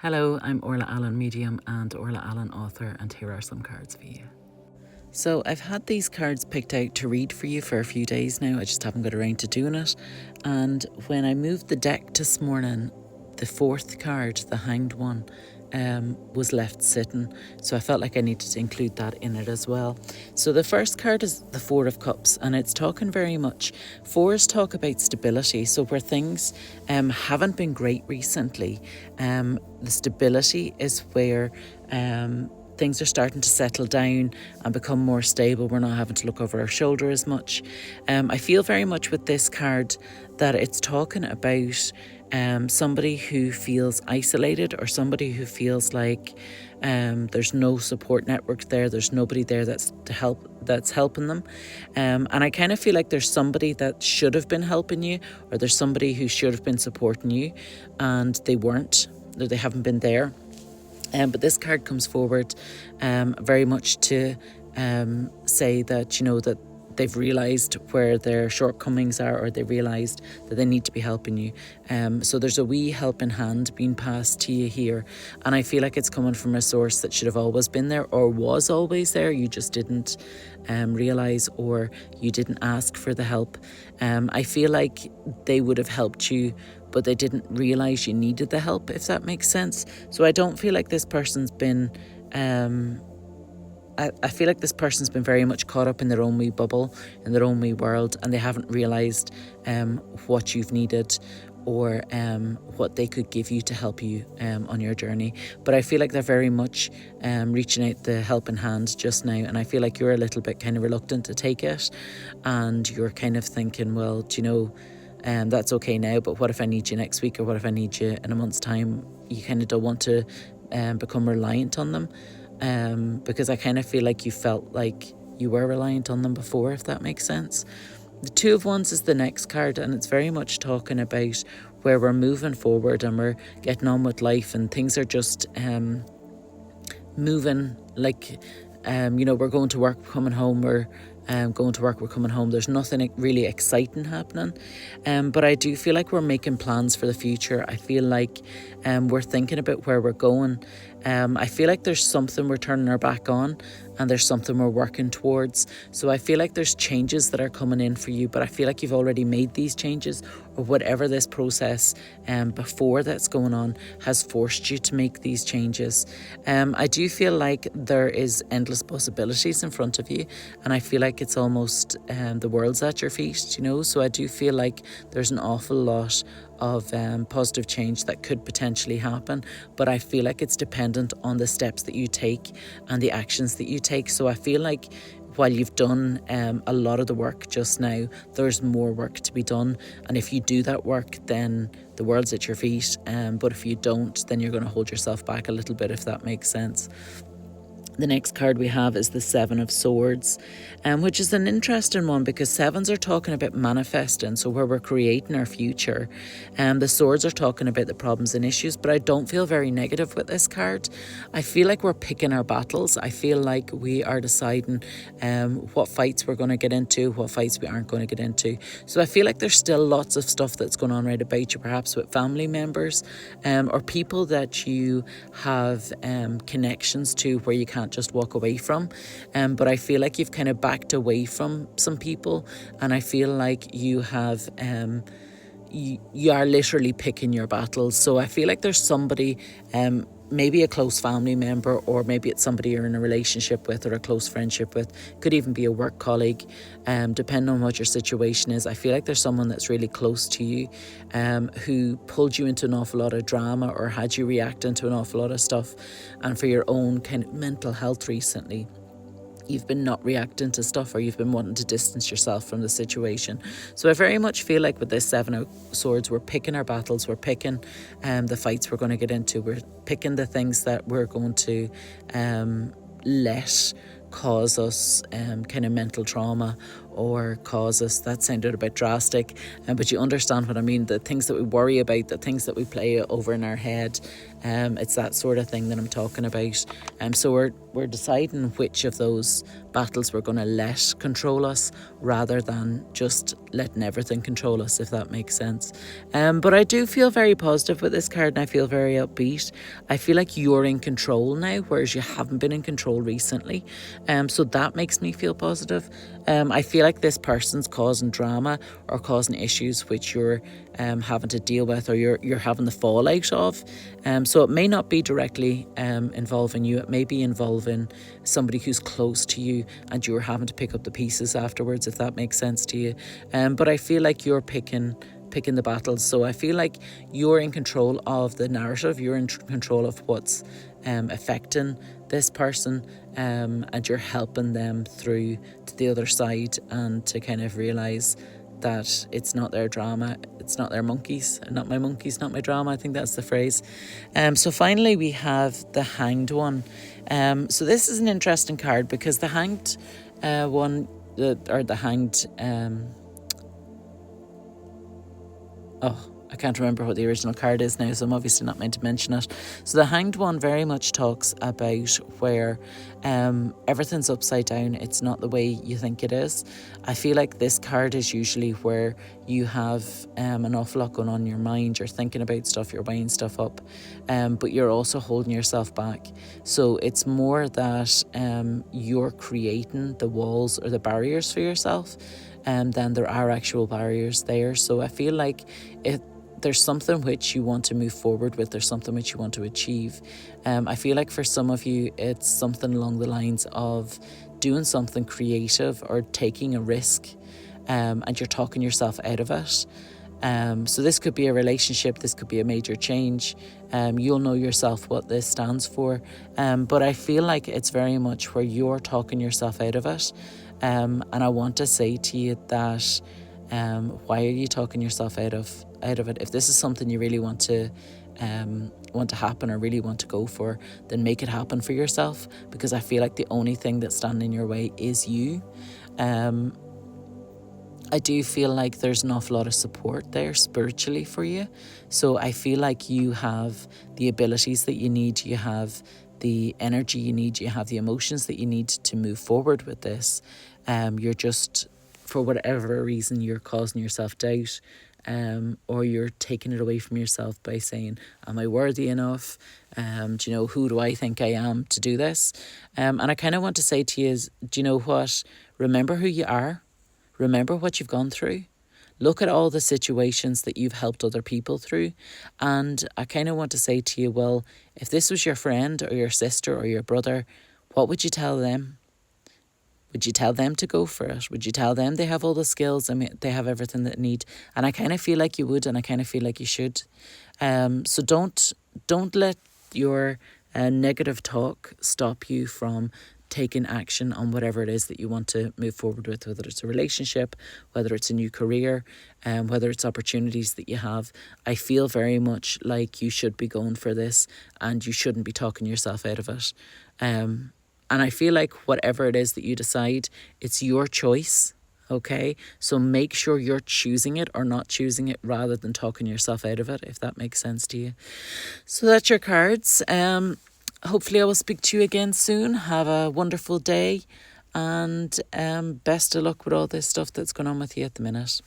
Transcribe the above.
Hello, I'm Orla Allen, medium, and Orla Allen, author, and here are some cards for you. So I've had these cards picked out to read for you for a few days now. I just haven't got around to doing it. And when I moved the deck this morning, the fourth card, the Hanged one, was left sitting. So I felt like I needed to include that in it as well. So the first card is the Four of Cups, and it's talking very much. Fours talk about stability. So where things haven't been great recently, the stability is where things are starting to settle down and become more stable. We're not having to look over our shoulder as much. I feel very much with this card that it's talking about somebody who feels isolated, or somebody who feels like there's no support network there. There's nobody there that's helping them. And I kind of feel like there's somebody that should have been helping you, or there's somebody who should have been supporting you and they weren't, or they haven't been there. But this card comes forward very much to say that, you know, that they've realised where their shortcomings are, or they realised that they need to be helping you. So there's a wee helping hand being passed to you here. And I feel like it's coming from a source that should have always been there, or was always there. You just didn't realise, or you didn't ask for the help. I feel like they would have helped you, but they didn't realise you needed the help, if that makes sense. So I don't feel like this person's been... I feel like this person's been very much caught up in their own wee bubble, in their own wee world, and they haven't realised what you've needed, or what they could give you to help you on your journey. But I feel like they're very much reaching out the helping hand just now, and I feel like you're a little bit kind of reluctant to take it, and you're kind of thinking, well, do you know, that's okay now, but what if I need you next week, or what if I need you in a month's time? You kind of don't want to become reliant on them, because I kind of feel like you felt like you were reliant on them before, if that makes sense. The Two of Wands is the next card, and it's very much talking about where we're moving forward and we're getting on with life, and things are just moving like, we're going to work, coming home, we're going to work, we're coming home. There's nothing really exciting happening, but I do feel like we're making plans for the future. I feel like we're thinking about where we're going. I feel like there's something we're turning our back on, and there's something we're working towards. So I feel like there's changes that are coming in for you, but I feel like you've already made these changes, or whatever this process before that's going on has forced you to make these changes. I do feel like there is endless possibilities in front of you, and I feel like it's almost the world's at your feet, you know. So I do feel like there's an awful lot of positive change that could potentially happen, but I feel like it's dependent on the steps that you take and the actions that you take. So I feel like while you've done a lot of the work just now, there's more work to be done, and if you do that work, then the world's at your feet, but if you don't, then you're going to hold yourself back a little bit, if that makes sense. The next card we have is the Seven of Swords, which is an interesting one, because sevens are talking about manifesting, so where we're creating our future. The swords are talking about the problems and issues, but I don't feel very negative with this card. I feel like we're picking our battles. I feel like we are deciding what fights we're going to get into, what fights we aren't going to get into. So I feel like there's still lots of stuff that's going on right about you, perhaps with family members or people that you have connections to where you can't just walk away from, but I feel like you've kind of backed away from some people, and I feel like you have you are literally picking your battles. So I feel like there's somebody, maybe a close family member, or maybe it's somebody you're in a relationship with or a close friendship with, could even be a work colleague, depending on what your situation is. I feel like there's someone that's really close to you who pulled you into an awful lot of drama, or had you reacting to an awful lot of stuff, and for your own kind of mental health recently, you've been not reacting to stuff, or you've been wanting to distance yourself from the situation. So I very much feel like with this Seven of Swords, we're picking our battles, we're picking the fights we're going to get into, we're picking the things that we're going to let cause us kind of mental trauma, or cause us. That sounded a bit drastic, but you understand what I mean. The things that we worry about, the things that we play over in our head, it's that sort of thing that I'm talking about. So we're deciding which of those battles we're going to let control us rather than just letting everything control us, if that makes sense. But I do feel very positive with this card, and I feel very upbeat. I feel like you're in control now, whereas you haven't been in control recently. So that makes me feel positive. I feel like this person's causing drama or causing issues which you're having to deal with, or you're having the fallout of. So it may not be directly involving you. It may be involving somebody who's close to you, and you're having to pick up the pieces afterwards, if that makes sense to you. But I feel like you're picking the battles. So I feel like you're in control of the narrative. You're in control of what's affecting this person, and you're helping them through to the other side, and to kind of realise that it's not their drama, it's not their monkeys, not my monkeys, not my drama. I think that's the phrase. So finally we have the Hanged one. So this is an interesting card, because the Hanged one, or the Hanged, I can't remember what the original card is now, so I'm obviously not meant to mention it. So the Hanged one very much talks about where everything's upside down. It's not the way you think it is. I feel like this card is usually where you have an awful lot going on in your mind. You're thinking about stuff, you're weighing stuff up, but you're also holding yourself back. So it's more that you're creating the walls or the barriers for yourself, than there are actual barriers there. So I feel like there's something which you want to move forward with, there's something which you want to achieve. I feel like for some of you, it's something along the lines of doing something creative or taking a risk, and you're talking yourself out of it. So this could be a relationship, this could be a major change. You'll know yourself what this stands for. But I feel like it's very much where you're talking yourself out of it. And I want to say to you that why are you talking yourself out of it? If this is something you really want to happen or really want to go for, then make it happen for yourself, because I feel like the only thing that's standing in your way is you. I do feel like there's an awful lot of support there spiritually for you. So I feel like you have the abilities that you need, you have the energy you need, you have the emotions that you need to move forward with this. You're just, for whatever reason, you're causing yourself doubt, or you're taking it away from yourself by saying, am I worthy enough? Do you know, who do I think I am to do this? And I kind of want to say to you is, do you know what? Remember who you are. Remember what you've gone through. Look at all the situations that you've helped other people through. And I kind of want to say to you, well, if this was your friend or your sister or your brother, what would you tell them? Would you tell them to go for it? Would you tell them they have all the skills? I mean, they have everything that they need. And I kind of feel like you would, and I kind of feel like you should. So don't let your negative talk stop you from taking action on whatever it is that you want to move forward with, whether it's a relationship, whether it's a new career, whether it's opportunities that you have. I feel very much like you should be going for this, and you shouldn't be talking yourself out of it. And I feel like whatever it is that you decide, it's your choice. Okay, so make sure you're choosing it or not choosing it, rather than talking yourself out of it, if that makes sense to you. So that's your cards. Hopefully I will speak to you again soon. Have a wonderful day, and best of luck with all this stuff that's going on with you at the minute.